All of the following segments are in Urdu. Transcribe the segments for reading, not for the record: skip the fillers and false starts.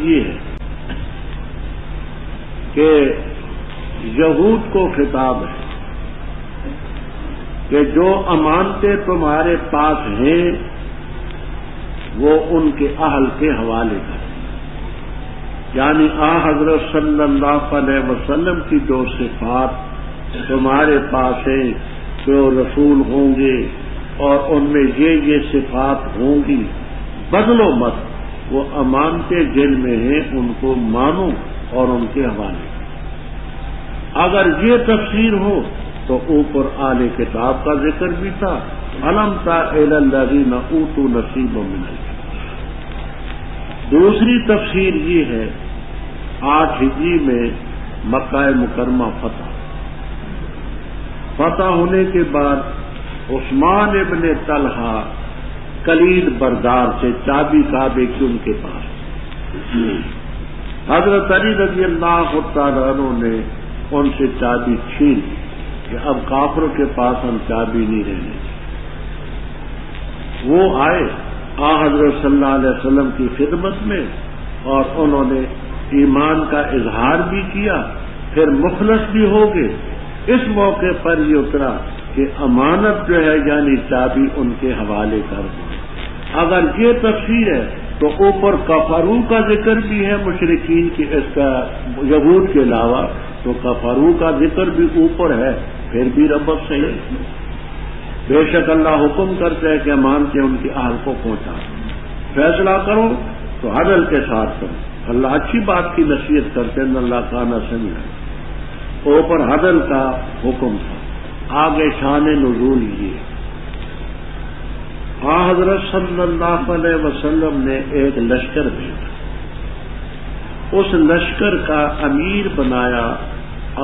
یہ ہے کہ یہود کو خطاب ہے کہ جو امانتیں تمہارے پاس ہیں وہ ان کے اہل کے حوالے کریں، یعنی حضرت صلی اللہ علیہ وسلم کی جو صفات تمہارے پاس ہیں کہ وہ رسول ہوں گے اور ان میں یہ صفات ہوں گی، بدلو مت، وہ امانتیں جن میں ہیں ان کو مانو اور ان کے حوالے کرو۔ اگر یہ تفسیر ہو تو اوپر اہل کتاب کا ذکر بھی تھا، الم تر الی الذین اوتوا نصیبا من الکتاب۔ دوسری تفسیر یہ ہے 8 ہجری میں مکہ مکرمہ فتح ہونے کے بعد عثمان ابن طلحہ کلید بردار سے، چابی کعبے کی ان کے پاس، حضرت علی رضی اللہ تعالیٰ عنہ نے ان سے چابی چھین کہ اب کافروں کے پاس ہم چابی نہیں رہنے۔ وہ آئے حضرت صلی اللہ علیہ وسلم کی خدمت میں اور انہوں نے ایمان کا اظہار بھی کیا، پھر مخلص بھی ہو گئے۔ اس موقع پر یہ اترا کہ امانت جو ہے یعنی چابی ان کے حوالے کر دیں۔ اگر یہ تفسیر ہے تو اوپر کفرو کا ذکر بھی ہے مشرکین کی، اس کا یہود کے علاوہ تو کفرو کا ذکر بھی اوپر ہے، پھر بھی ربط صحیح۔ بے شک اللہ حکم کرتے ہیں کہ امانتیں ان کے اہل کو پہنچا، فیصلہ کرو تو عدل کے ساتھ کرو۔ اللہ اچھی بات کی نصیحت کرتے ہیں، اللہ کا نہ سمجھا، اوپر عدل کا حکم تھا۔ آگے شان نزول یہ، حضرت صلی اللہ علیہ وسلم نے ایک لشکر بھیجا، اس لشکر کا امیر بنایا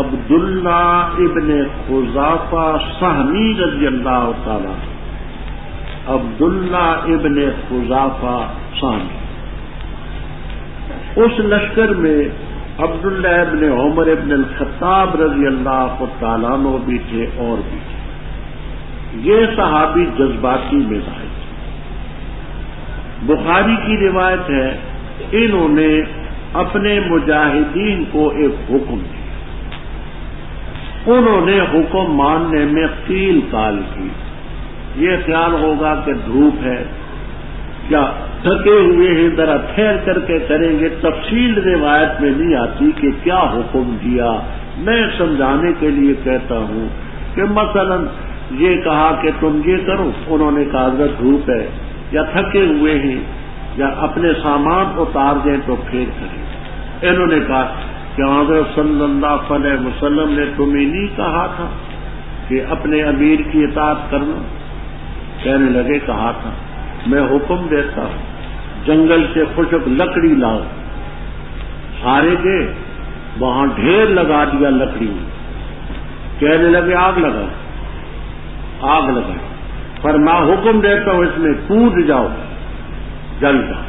عبداللہ ابن خزافہ سہمی رضی اللہ تعالی، عبداللہ ابن خزافہ سہمی۔ اس لشکر میں عبداللہ ابن عمر ابن الخطاب رضی اللہ تعالیٰ عنہ بھی تھے اور بھی تھے۔ یہ صحابی جذباتی مزاج، بخاری کی روایت ہے، انہوں نے اپنے مجاہدین کو ایک حکم دیا، انہوں نے حکم ماننے میں قیل قال کی۔ یہ خیال ہوگا کہ دھوپ ہے کیا تھکے ہوئے ہیں، ذرا ٹھہر کر کے کریں گے، تفصیل روایت میں نہیں آتی کہ کیا حکم دیا۔ میں سمجھانے کے لیے کہتا ہوں کہ مثلا یہ کہا کہ تم یہ کرو، انہوں نے کہا اگر دھوپ ہے یا تھکے ہوئے ہیں یا اپنے سامان اتار دیں تو پھر کریں۔ انہوں نے کہا کہ حضرت صلی اللہ علیہ وسلم نے تمہیں نہیں کہا تھا کہ اپنے امیر کی اطاعت کرنا؟ کہنے لگے کہا تھا۔ میں حکم دیتا ہوں جنگل سے خشک لکڑی لاؤ، سارے گئے وہاں ڈھیر لگا دیا لکڑی میں، کہنے لگے آگ لگا، آگ لگائی، پر میں حکم دیتا ہوں اس میں کود جاؤ، جل جاؤ۔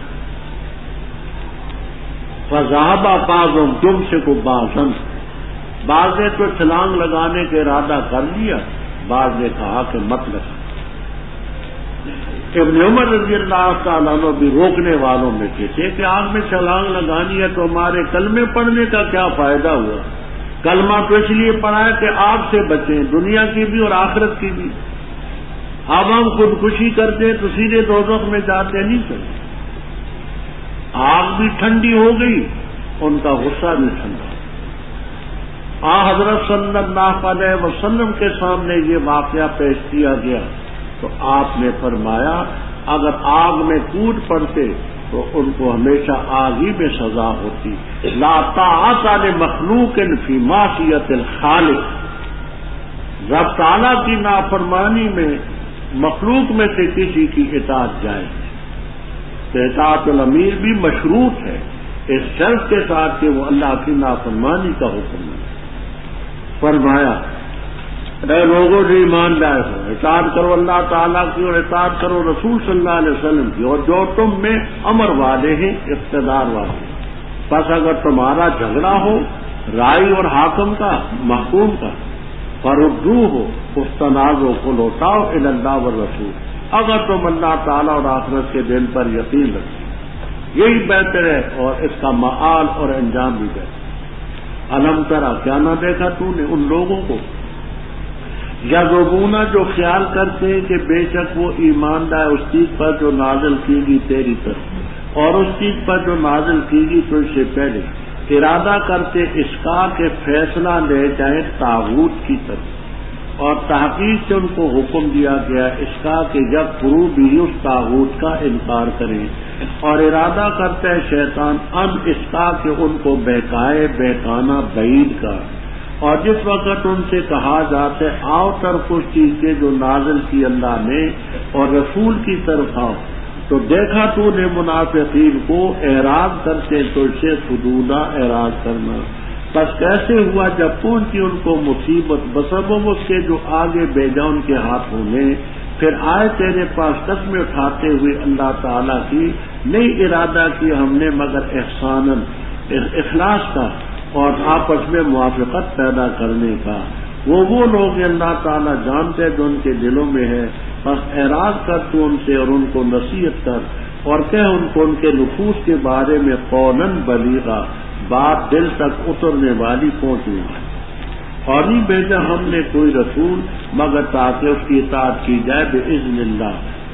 فذهب بعضهم يمسك بعضا، بعض نے تو چھلانگ لگانے کا ارادہ کر لیا، بعض نے کہا کہ مت لگا۔ ابن عمر رضی اللہ تعالیٰ عنہ بھی روکنے والوں میں تھے کہ آگ میں چھلانگ لگانی ہے تو ہمارے کلمے پڑھنے کا کیا فائدہ ہوا؟ کلمہ تو اس لیے پڑھا ہے کہ آگ سے بچیں، دنیا کی بھی اور آخرت کی بھی۔ اب ہم خودکشی کرتے ہیں تو سیدھے دوزخ میں جاتے نہیں چلتے۔ آگ بھی ٹھنڈی ہو گئی، ان کا غصہ بھی ٹھنڈا۔ حضرت صلی اللہ علیہ وسلم کے سامنے یہ واقعہ پیش کیا گیا تو آپ نے فرمایا اگر آگ میں کود پڑتے تو ان کو ہمیشہ آگ ہی میں سزا ہوتی۔ لا طاعت لمخلوق فی معصیت الخالق، رب تعالیٰ کی نافرمانی میں مخلوق میں سے کسی کی اطاعت جائز ہے۔ اطاعت الامیر بھی مشروط ہے اس شرط کے ساتھ کہ وہ اللہ کی نافرمانی کا حکم ہے۔ فرمایا اے لوگوں جو ایمان لائے ہو، اطاعت کرو اللہ تعالیٰ کی اور اطاعت کرو رسول صلی اللہ علیہ وسلم کی، اور جو تم میں امر والے ہیں، اقتدار والے ہیں۔ بس اگر تمہارا جھگڑا ہو رائی اور حاکم کا، محکوم کا، فردو ہو، اس تنازع کو لوٹاؤ الی اللہ والرسول، اگر تم اللہ تعالیٰ اور آخرت کے دن پر یقین رکھتے۔ یہی بہتر ہے اور اس کا معال اور انجام بھی بہتر۔ الم ترا، کیا نہ دیکھا تو نے ان لوگوں کو، یذبون جو خیال کرتے ہیں کہ بے شک وہ ایمان لائے اس چیز پر جو نازل کی گی تیری طرف، اور اس چیز پر جو نازل کی گی تو اس سے پہلے، ارادہ کرتے اس کا کہ فیصلہ لے جائیں طاغوت کی طرف، اور تحقیق سے ان کو حکم دیا گیا اس کا کہ جب فرو بھی اس طاغوت کا انکار کریں، اور ارادہ کرتا ہے شیطان ان اس کا کہ ان کو بہکائے بہکانا بعید کا، اور جس وقت ان سے کہا جاتا ہے آؤ طرف اس چیز کے جو نازل کی اللہ نے اور رسول کی طرف آؤ، تو دیکھا تو نے منافقین کو اعراض کرتے تو اسے فضولہ اعراض کرنا، بس کیسے ہوا جب پہنچی ان کو مصیبت بسبب اس کے جو آگے بھیجا ان کے ہاتھوں نے، پھر آئے تیرے پاس قسمیں اٹھاتے ہوئے اللہ تعالیٰ کی، نہیں ارادہ کی ہم نے مگر احساناً اخلاص کا اور آپس میں موافقت پیدا کرنے کا۔ وہ لوگ اللہ تعالیٰ جانتے جو ان کے دلوں میں ہے، بس اعراض کر تو ان سے اور ان کو نصیحت کر، اور کہ ان کو ان کے نفوس کے بارے میں قولاً بلیغا، بات دل تک اترنے والی پہنچنے والی، اور نہیں بھیجا ہم نے کوئی رسول مگر تاکہ اس کی اطاعت کی جائے باذن اللہ،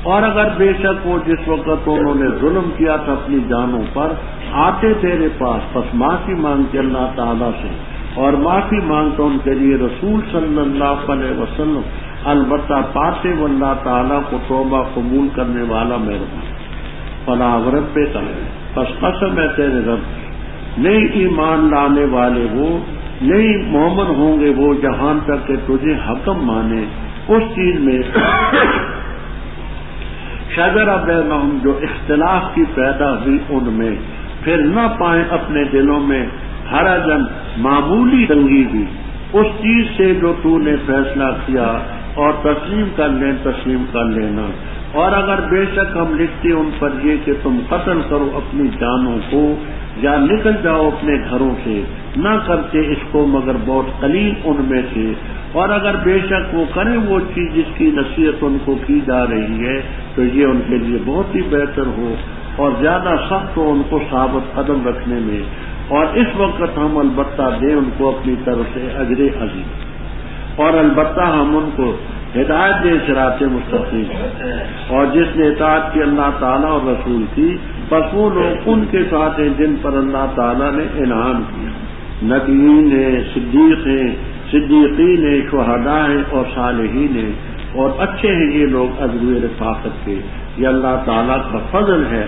اور اگر بے شک وہ جس وقت انہوں نے ظلم کیا تھا اپنی جانوں پر آتے تیرے پاس، پس معافی مانگتے اللہ تعالیٰ سے، اور معافی مانگتا ان کے لیے رسول صلی اللہ علیہ وسلم، البتہ پاتے وہ اللہ تعالیٰ کو توبہ قبول کرنے والا مہربان۔ فلا رب کا، پس قسم ہے تیرے رب کی، نہیں ایمان لانے والے وہ، نہیں مومن ہوں گے وہ جہاں تک کہ تجھے حکم مانے اس چیز میں شجر بینہم جو اختلاف کی پیدا ہوئی ان میں، پھر نہ پائیں اپنے دلوں میں حرجن معمولی تنگی بھی اس چیز سے جو تو نے فیصلہ کیا، اور تسلیم کر لینا، اور اگر بے شک ہم لکھتے ان پر یہ کہ تم قتل کرو اپنی جانوں کو یا نکل جاؤ اپنے گھروں سے، نہ کرتے اس کو مگر بہت قلیل ان میں سے، اور اگر بے شک وہ کریں وہ چیز جس کی نصیحت ان کو کی جا رہی ہے تو یہ ان کے لیے بہت ہی بہتر ہو اور زیادہ سخت ہو ان کو ثابت قدم رکھنے میں، اور اس وقت ہم البتہ دیں ان کو اپنی طرف سے اجر عظیم، اور البتہ ہم ان کو ہدایت دے صراط مستقیم، اور جس نے اطاعت کی اللہ تعالیٰ اور رسول کی، بس وہ لوگ ان کے ساتھ ہیں جن پر اللہ تعالیٰ نے انعام کیا، نبیین ہیں، صدیقین ہیں، شہداء ہیں اور صالحین ہیں، اور اچھے ہیں یہ لوگ عزو رفاقت کے، یہ اللہ تعالیٰ کا فضل ہے،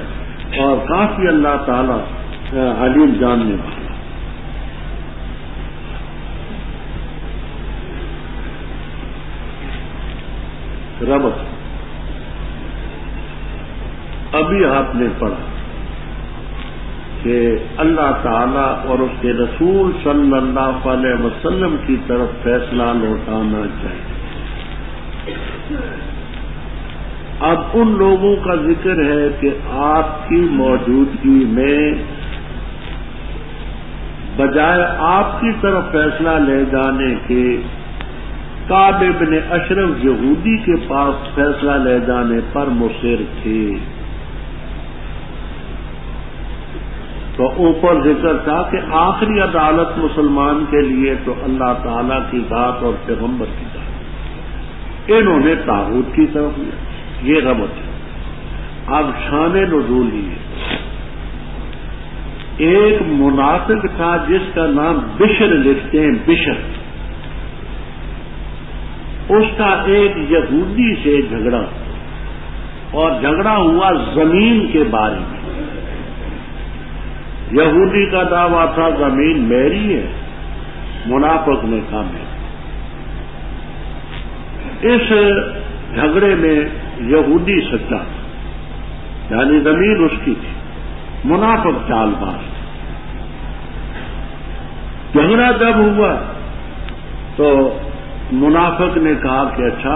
اور کافی اللہ تعالیٰ علیم جاننے والا۔ ربط ابھی آپ نے پڑھا کہ اللہ تعالیٰ اور اس کے رسول صلی اللہ علیہ وسلم کی طرف فیصلہ لوٹانا چاہیے۔ اب ان لوگوں کا ذکر ہے کہ آپ کی موجودگی میں بجائے آپ کی طرف فیصلہ لے جانے کے کعب بن اشرف یہودی کے پاس فیصلہ لے جانے پر مصر تھے، تو اوپر ذکر تھا کہ آخری عدالت مسلمان کے لیے تو اللہ تعالیٰ کی ذات اور پیغمبر کی ذات، انہوں نے طاغوت کی طرف لیا، یہ ربط ہے۔ اب شان نزول ہی ہے، ایک منافق تھا جس کا نام بشر لکھتے ہیں، بشر، اس کا ایک یہودی سے جھگڑا، اور جھگڑا ہوا زمین کے بارے میں۔ یہودی کا دعویٰ تھا زمین میری ہے، منافق نے کہا میں۔ اس جھگڑے میں یہودی سچا تھا، یعنی زمین اس کی تھی، منافق چال باز۔ جھگڑا جب ہوا تو منافق نے کہا کہ اچھا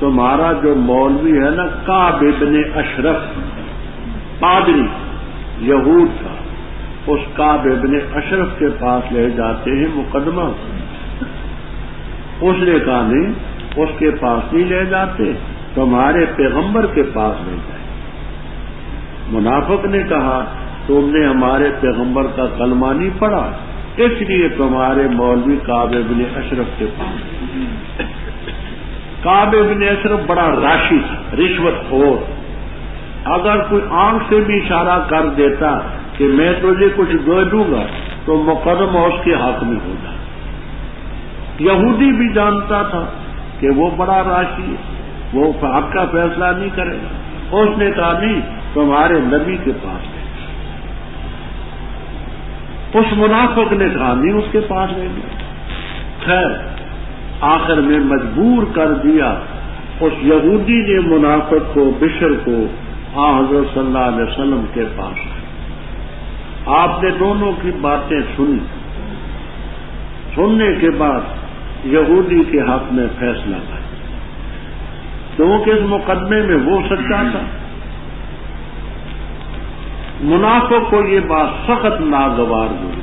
تمہارا جو مولوی ہے نا کعب بن اشرف، پادری یہود کا، اس کعب بن اشرف کے پاس لے جاتے ہیں مقدمہ۔ اس نے کہا نہیں، اس کے پاس نہیں لے جاتے، تمہارے پیغمبر کے پاس لے جائیں۔ منافق نے کہا تم نے ہمارے پیغمبر کا کلمہ نہیں پڑھا، اس لیے تمہارے مولوی کعب بن اشرف کے پاس۔ کعب بن اشرف بڑا راشی تھا، رشوت خور، اگر کوئی آنکھ سے بھی اشارہ کر دیتا کہ میں تجھے کچھ دے دوں گا تو مقدمہ اس کے حق میں ہوگا۔ یہودی بھی جانتا تھا کہ وہ بڑا راشی ہے، وہ حق کا فیصلہ نہیں کرے گا، اس نے کہا نہیں تمہارے نبی کے پاس ہے۔ اس منافق نے کہا نہیں اس کے پاس ہے۔ خیر آخر میں مجبور کر دیا، اس یہودی نے منافق کو، بشر کو حضرت صلی اللہ علیہ وسلم کے پاس۔ آپ نے دونوں کی باتیں سنی، سننے کے بعد یہودی کے حق میں فیصلہ کیا، کیونکہ اس مقدمے میں وہ سچا تھا۔ منافق کو یہ بات سخت ناگوار ہوئی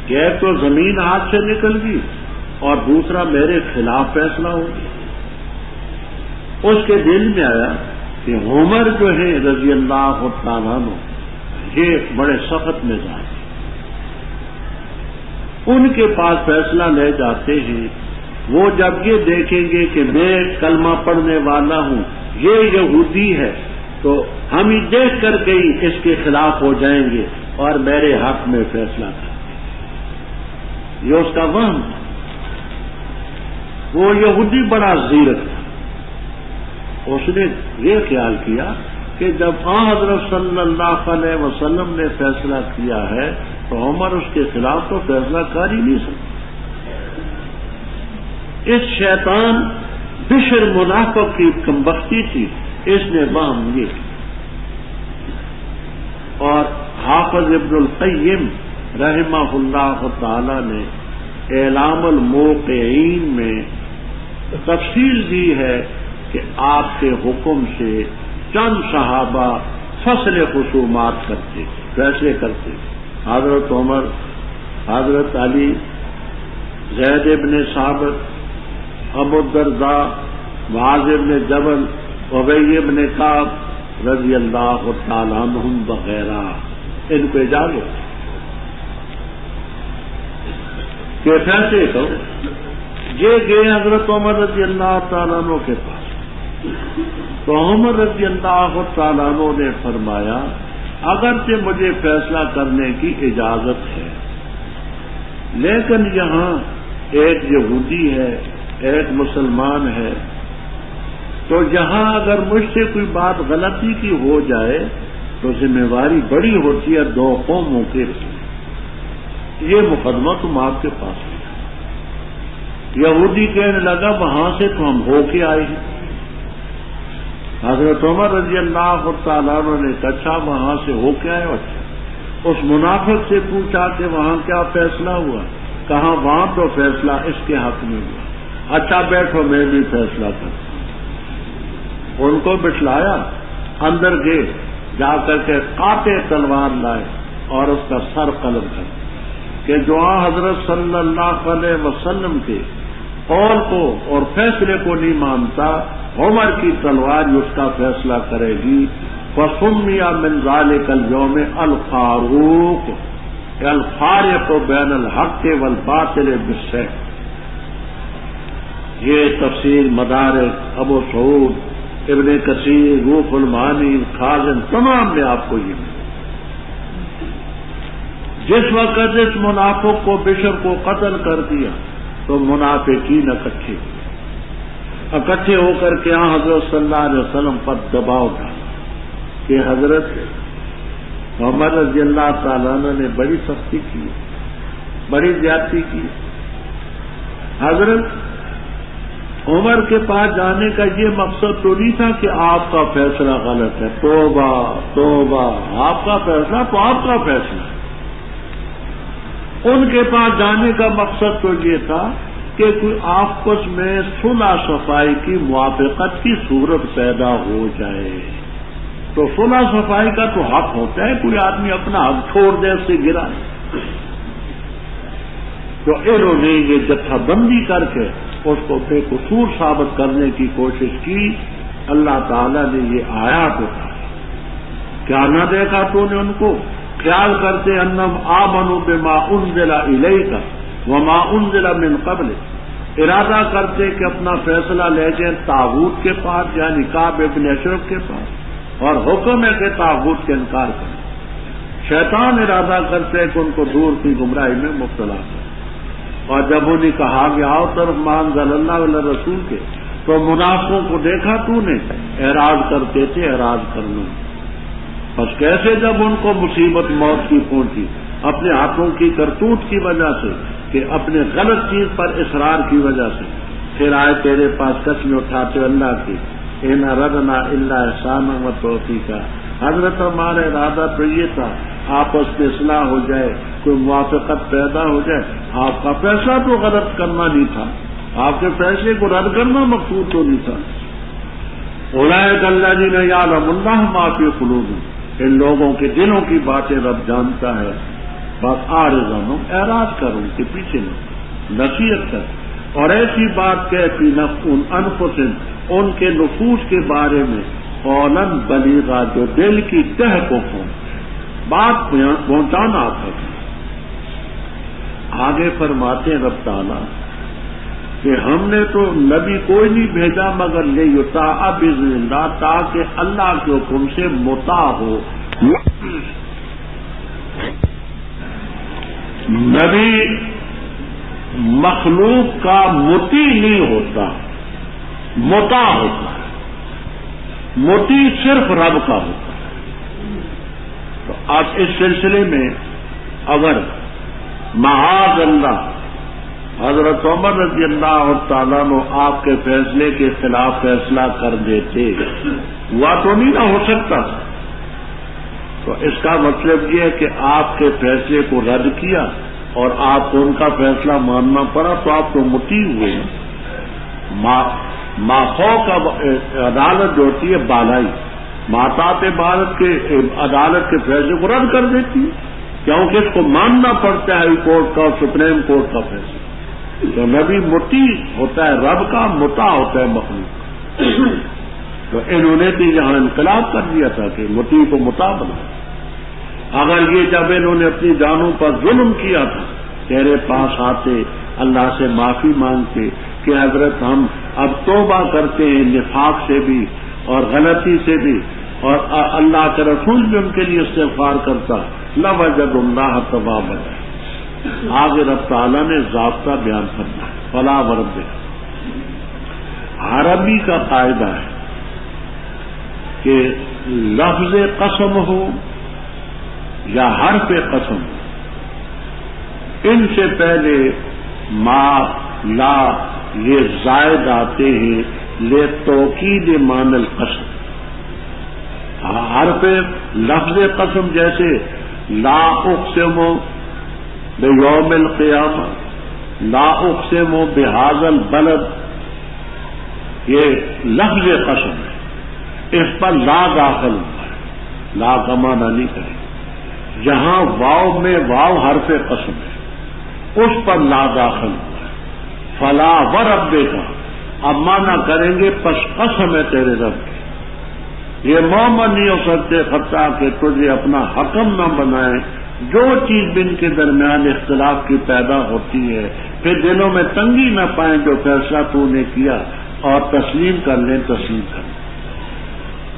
کہ ایک تو زمین ہاتھ سے نکل گئی اور دوسرا میرے خلاف فیصلہ ہو گیا۔ اس کے دل میں آیا کہ عمر جو ہے رضی اللہ تعالیٰ عنہ یہ بڑے سخت مزاج ہیں، ان کے پاس فیصلہ لے جاتے ہیں، وہ جب یہ دیکھیں گے کہ میں کلمہ پڑھنے والا ہوں، یہ یہودی ہے، تو ہم ہی دیکھ کر کے ہی اس کے خلاف ہو جائیں گے اور میرے حق میں فیصلہ کریں گے۔ یہ اس کا وہم تھا۔ وہ یہودی بڑا زیرک تھا، اس نے یہ خیال کیا کہ جب حضرت صلی اللہ علیہ وسلم نے فیصلہ کیا ہے تو عمر اس کے خلاف تو فیصلہ کر ہی نہیں سکتا۔ اس شیطان بشر منافق کی کمبختی تھی، اس نے وہم یہ کی۔ اور حافظ ابن القیم رحمہ اللہ تعالی نے اعلام الموقعین میں تفصیل دی ہے کہ آپ کے حکم سے چند صحابہ فصل خصومات کرتے، فیصلے کرتے، حضرت عمر، حضرت علی، زید بن ثابت، ابو الدرداء، معاذ بن جبل، ابی بن کعب رضی اللہ تعالیٰ عنہم وغیرہ، ان کو اجازت کہ فیصلے کرو۔ یہ گئے حضرت عمر رضی اللہ تعالیٰ عنہ کے پاس، تو عمر رضی اللہ تعالیٰ عنہ نے فرمایا اگرچہ مجھے فیصلہ کرنے کی اجازت ہے، لیکن یہاں ایک یہودی ہے، ایک مسلمان ہے، تو یہاں اگر مجھ سے کوئی بات غلطی کی ہو جائے تو ذمہ داری بڑی ہوتی ہے دو قوموں کے لیے۔ یہ مقدمہ تم آپ کے پاس ہے۔ یہودی کہنے لگا وہاں سے تو ہم ہو کے آئے ہیں۔ حضرت عمر رضی اللہ تعالیٰ عنہ نے کہا اچھا وہاں سے ہو کے آئے؟ اچھا۔ اس منافق سے پوچھا کہ وہاں کیا فیصلہ ہوا؟ کہا وہاں تو فیصلہ اس کے حق میں ہوا۔ اچھا بیٹھو میں بھی فیصلہ کرتا ہوں۔ ان کو بٹھلایا، اندر گئے، جا کر کے قاطع تلوار لائے اور اس کا سر قلم کر کہ جو حضرت صلی اللہ علیہ وسلم کے قول کو اور فیصلے کو نہیں مانتا، عمر کی تلوار اس کا فیصلہ کرے گی۔ فَسُمِّيَ مِنْ ذَلِكَ الْيَوْمِ الْفَارُوقُ الْفَارِقُ بَيْنَ الْحَقِّ وَالْبَاطِلِ بِالسَّيْفِ۔ یہ تفسیر مدارک، ابو سعود، ابن کثیر، روح المعانی، خازن، تمام میں آپ کو یہ ملے۔ جس وقت اس منافق کو بشر کو قتل کر دیا تو منافقین اکٹھے ہو کر کے حضرت صلی اللہ علیہ وسلم پر دباؤ ڈالا کہ حضرت عمر رضی اللہ تعالیٰ نے بڑی سختی کی، بڑی زیادتی کی۔ حضرت عمر کے پاس جانے کا یہ مقصد تو نہیں تھا کہ آپ کا فیصلہ غلط ہے، توبہ توبہ، آپ کا فیصلہ تو آپ کا فیصلہ۔ ان کے پاس جانے کا مقصد تو یہ تھا کہ کوئی آپس میں صلح صفائی کی موافقت کی صورت پیدا ہو جائے۔ تو صلح صفائی کا تو حق ہوتا ہے، کوئی آدمی اپنا حق چھوڑ دے اس سے گرا۔ تو انہوں نے یہ جتھا بندی کر کے اس کو بے قصور ثابت کرنے کی کوشش کی۔ اللہ تعالیٰ نے یہ آیات اٹھائی کیا نہ دیکھا تو نے ان کو؟ خیال کرتے انہم آمنوا بما انزل الیک وما انزل من قبل، ارادہ کرتے کہ اپنا فیصلہ لے جائیں طاغوت کے پاس، یعنی کعب بن اشرف کے پاس، اور حکم ہے کہ طاغوت کے انکار کریں۔ شیطان ارادہ کرتے کہ ان کو دور کی گمراہی میں مبتلا کریں، اور جب انہیں کہا کہ آؤ طرف ما انزل اللہ علی رسول کے، تو منافقوں کو دیکھا تو نے، اعراض کرتے تھے اعراض کرنا۔ بس کیسے جب ان کو مصیبت موت کی پہنچی اپنے ہاتھوں کی کرتوت کی وجہ سے کہ اپنے غلط چیز پر اصرار کی وجہ سے، پھر آئے تیرے پاس قسمیں اٹھاتے اللہ کی، ان اردنا الا احسانا و توفیقا، حضرت ہمارا ارادہ تو یہ تھا آپس میں اصلاح ہو جائے، کوئی موافقت پیدا ہو جائے، آپ کا فیصلہ تو غلط کرنا نہیں تھا، آپ کے فیصلے کو رد کرنا مقصود تو نہیں تھا۔ اولئک الذین یعلم اللہ ما فی قلوبہم، ان لوگوں کے دلوں کی باتیں رب جانتا ہے، بس آرزانوں اعراض کر ان کے پیچھے نصیحت کر، اور ایسی بات کہتی انفسہم، ان کے نفوس کے بارے میں، قولا بلیغا، جو دل کی تہ کو بات پہنچانا تھا۔ آگے فرماتے ہیں رب تعالیٰ کہ ہم نے تو نبی کوئی نہیں بھیجا مگر لیطاع باذن اللہ، تاکہ اللہ کے حکم سے مطاع ہو۔ نبی مخلوق کا مطیع نہیں ہوتا، مطاع ہوتا ہے، مطیع صرف رب کا ہوتا ہے۔ تو اب اس سلسلے میں اگر معاذ اللہ حضرت عمر رضی اللہ تعالیٰ عنہ آپ کے فیصلے کے خلاف فیصلہ کر دیتے، ہوا تو نہیں نہ ہو سکتا، تو اس کا مطلب یہ ہے کہ آپ کے فیصلے کو رد کیا اور آپ کو ان کا فیصلہ ماننا پڑا، تو آپ تو مطیع ہوئے۔ ماخو کا عدالت جو ہوتی ہے بالائی، ماتات عدالت کے فیصلے کو رد کر دیتی ہے، کیونکہ اس کو ماننا پڑتا ہے ہائی کورٹ کا اور سپریم کورٹ کا فیصلہ۔ تو نبی مطیع ہوتا ہے رب کا، مطاع ہوتا ہے مخلوق کا۔ تو انہوں نے بھی یہاں انقلاب کر دیا تھا کہ مطیع کو مطاع بنا۔ اگر یہ جب انہوں نے اپنی جانوں پر ظلم کیا تھا، تیرے پاس آتے اللہ سے معافی مانگتے کہ حضرت ہم اب توبہ کرتے ہیں نفاق سے بھی اور غلطی سے بھی، اور اللہ کے رسول بھی ان کے لیے استغفار کرتا، لوجد اللہ توابا۔ آگے رب تعالیٰ نے ضابطہ بیان کرنا، فلا وربک۔ عربی کا قاعدہ ہے کہ لفظ قسم ہو یا حرف قسم، ان سے پہلے ما، لا یہ زائد آتے ہیں لے توکید معنی القسم۔ حرف لفظ قسم جیسے لا اقسم بیوم القیامہ، لا اقسم بہذا البلد، یہ لفظ قسم ہے، اس پر لا داخل ہوا ہے، لا کا معنی نہیں کرے۔ جہاں واو میں واو حرف قسم ہے، اس پر لا داخل ہوا ہے، فلا وربک، اب معنی کریں گے پس قسم ہے تیرے رب کی۔ یہ مومن نہیں ہو سکتے حتیٰ کہ تجھے اپنا حکم نہ بنائیں، جو چیز ان کے درمیان اختلاف کی پیدا ہوتی ہے، پھر دلوں میں تنگی نہ پائیں، جو فیصلہ تو نے کیا اور تسلیم کر لیں، تسلیم کر لیں۔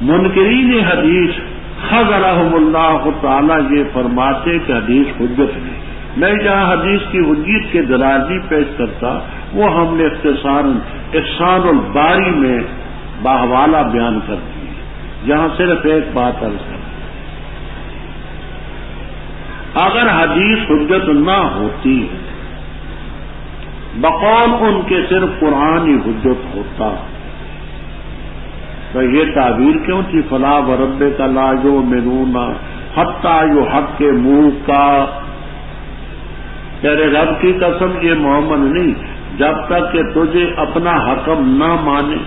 منکرین حدیث خذلہم اللہ تعالیٰ یہ فرماتے کہ حدیث حجت نہیں۔ میں جہاں حدیث کی حجیت کے دلائل پیش کرتا، وہ ہم نے اختصاراً احسان الباری میں باحوالہ بیان کر دی، جہاں صرف ایک بات عرض کر، اگر حدیث حجت نہ ہوتی بقول ان کے صرف قرآن ہی حجت ہوتا، تو یہ تعبیر کیوں تھی فلا وربک لا یؤمنون حتی یحکموک، تیرے رب کی قسم یہ محمد نہیں، جب تک کہ تجھے اپنا حکم نہ مانے۔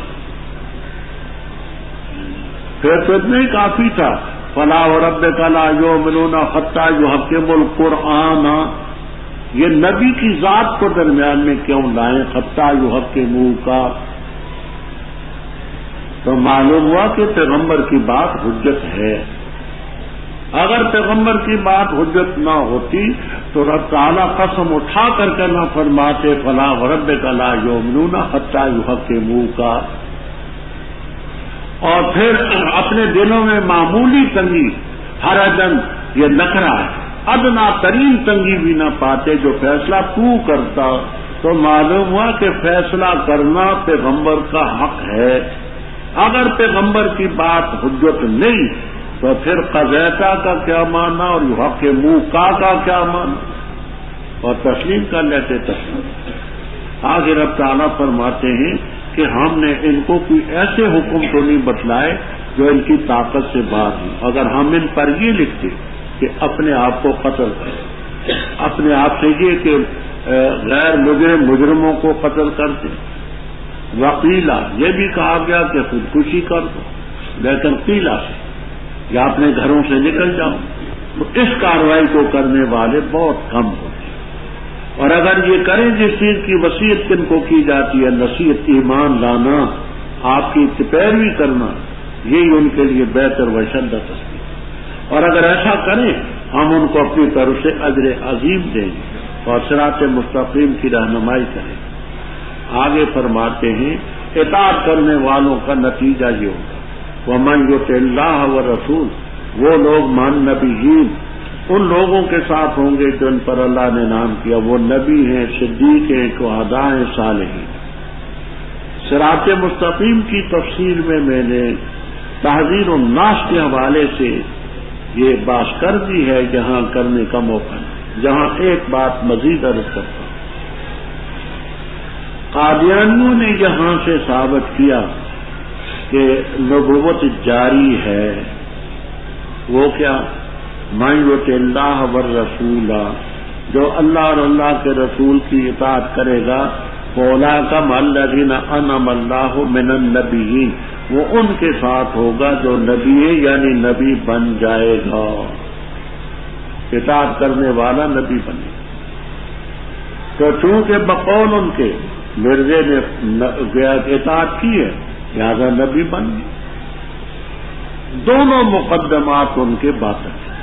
پھر تو اتنا ہی کافی تھا، فلا وربک لا یؤمنون حتی یحکموا القرآن، یہ نبی کی ذات کو درمیان میں کیوں لائیں حتی یحکموک؟ تو معلوم ہوا کہ پیغمبر کی بات حجت ہے، اگر پیغمبر کی بات حجت نہ ہوتی تو رب تعالیٰ قسم اٹھا کر کے نہ فرماتے فلا وربک لا یؤمنون حتی یحکموک، اور پھر اپنے دلوں میں معمولی تنگی حرجن یہ نخرہ ہے، ادنا ترین تنگی بھی نہ پاتے جو فیصلہ تو کرتا، تو معلوم ہوا کہ فیصلہ کرنا پیغمبر کا حق ہے۔ اگر پیغمبر کی بات حجت نہیں تو پھر قضیتا کا کیا معنی اور یحکموک کا کیا معنی، اور تسلیم کر لیتے تسلیم۔ آگے رب تعالیٰ فرماتے ہیں کہ ہم نے ان کو کوئی ایسے حکم تو نہیں بتلائے جو ان کی طاقت سے باہر ہوں۔ اگر ہم ان پر یہ لکھتے کہ اپنے آپ کو قتل کریں، اپنے آپ سے یہ کہ غیر مجرموں کو قتل کرتے، وقیلا یہ بھی کہا گیا کہ خودکشی کر دو، لیکن قیلا سے یا اپنے گھروں سے نکل جاؤ، تو اس کارروائی کو کرنے والے بہت کم ہوتے ہیں۔ اور اگر یہ کریں جس چیز کی وصیت کن کو کی جاتی ہے، نصیحت ایمان لانا، آپ کی پیروی کرنا، یہی ان کے لیے بہتر و شدت ہے۔ اور اگر ایسا کریں ہم ان کو اپنی طرف سے اجر عظیم دیں گے اور صراط مستقیم کی رہنمائی کریں۔ آگے فرماتے ہیں اطاعت کرنے والوں کا نتیجہ یہ ہوگا وَمَن يُطِعِ اللَّهَ وَالرَّسُولَ، وہ لوگ مان نبیین ان لوگوں کے ساتھ ہوں گے جو ان پر اللہ نے نام کیا، وہ نبی ہیں، صدیق ہیں، شہداء ہیں، صالحین۔ صراط مستقیم کی تفصیل میں نے تحذیر الناس کے حوالے سے یہ بات کر دی ہے، جہاں کرنے کا موقع ہے۔ جہاں ایک بات مزید عرض کرتا ہوں، قادیانیوں نے یہاں سے ثابت کیا کہ نبوت جاری ہے، وہ کیا؟ من یطع اللہ والرسول، جو اللہ اور اللہ کے رسول کی اطاعت کرے گا، فاولئک مع الذین انعم اللہ من النبیین، وہ ان کے ساتھ ہوگا جو نبی ہے، یعنی نبی بن جائے گا، اطاعت کرنے والا نبی بنے گا۔ تو چونکہ بقول ان کے مرزے نے اطاعت کی ہے لہذا نبی بن گئے۔ دونوں مقدمات ان کے باطل ہیں۔